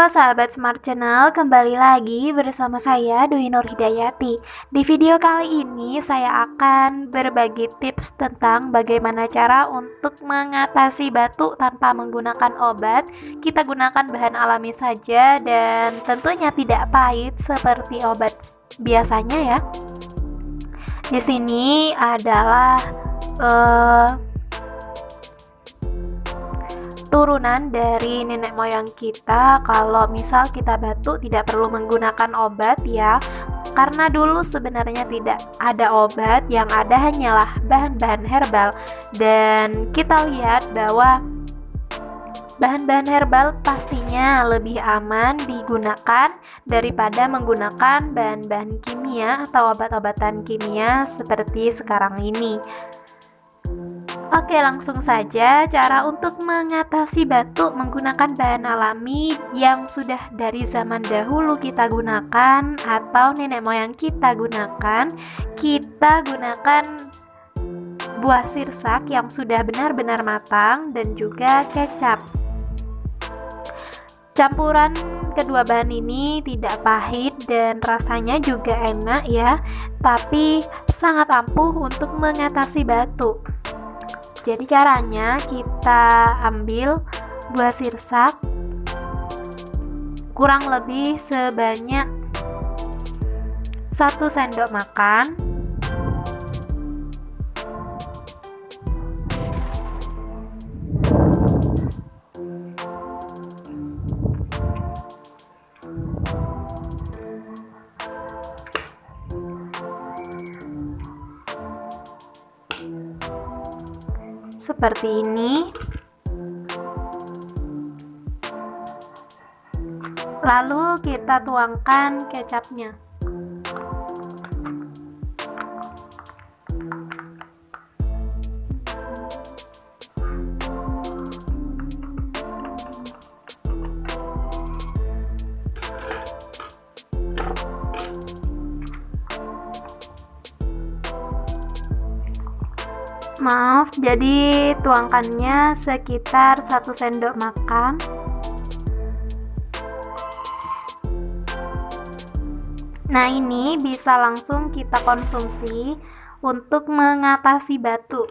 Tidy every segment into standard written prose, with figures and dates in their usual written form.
Halo sahabat Smart Channel, kembali lagi bersama saya Dwi Nur Hidayati. Di video kali ini saya akan berbagi tips tentang bagaimana cara untuk mengatasi batuk tanpa menggunakan obat. Kita gunakan bahan alami saja dan tentunya tidak pahit seperti obat biasanya ya. Di sini adalah turunan dari nenek moyang kita. Kalau misal kita batuk tidak perlu menggunakan obat ya, karena dulu sebenarnya tidak ada obat, yang ada hanyalah bahan-bahan herbal. Dan kita lihat bahwa bahan-bahan herbal pastinya lebih aman digunakan daripada menggunakan bahan-bahan kimia atau obat-obatan kimia seperti sekarang ini. Oke, langsung saja cara untuk mengatasi batuk menggunakan bahan alami yang sudah dari zaman dahulu kita gunakan atau nenek moyang kita gunakan. Kita gunakan buah sirsak yang sudah benar-benar matang dan juga kecap. Campuran kedua bahan ini tidak pahit dan rasanya juga enak ya, tapi sangat ampuh untuk mengatasi batuk. Jadi caranya kita ambil buah sirsak kurang lebih sebanyak 1 sendok makan. Seperti ini. Lalu kita tuangkan kecapnya. Maaf, jadi tuangkannya sekitar 1 sendok makan. Nah, ini bisa langsung kita konsumsi untuk mengatasi batuk.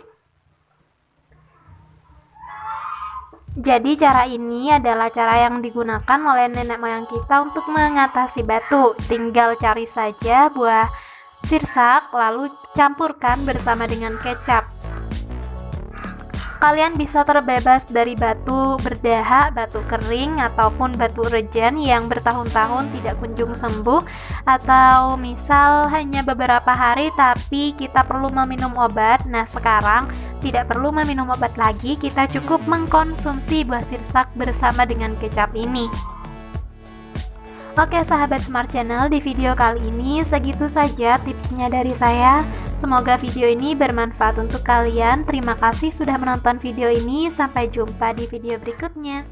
Jadi cara ini adalah cara yang digunakan oleh nenek moyang kita untuk mengatasi batuk. Tinggal cari saja buah sirsak lalu campurkan bersama dengan kecap. Kalian bisa terbebas dari batuk berdahak, batuk kering, ataupun batuk rejan yang bertahun-tahun tidak kunjung sembuh, atau misal hanya beberapa hari tapi kita perlu meminum obat. Nah, sekarang tidak perlu meminum obat lagi, kita cukup mengkonsumsi buah sirsak bersama dengan kecap ini. Oke sahabat Smart Channel, di video kali ini segitu saja tipsnya dari saya. Semoga video ini bermanfaat untuk kalian. Terima kasih sudah menonton video ini. Sampai jumpa di video berikutnya.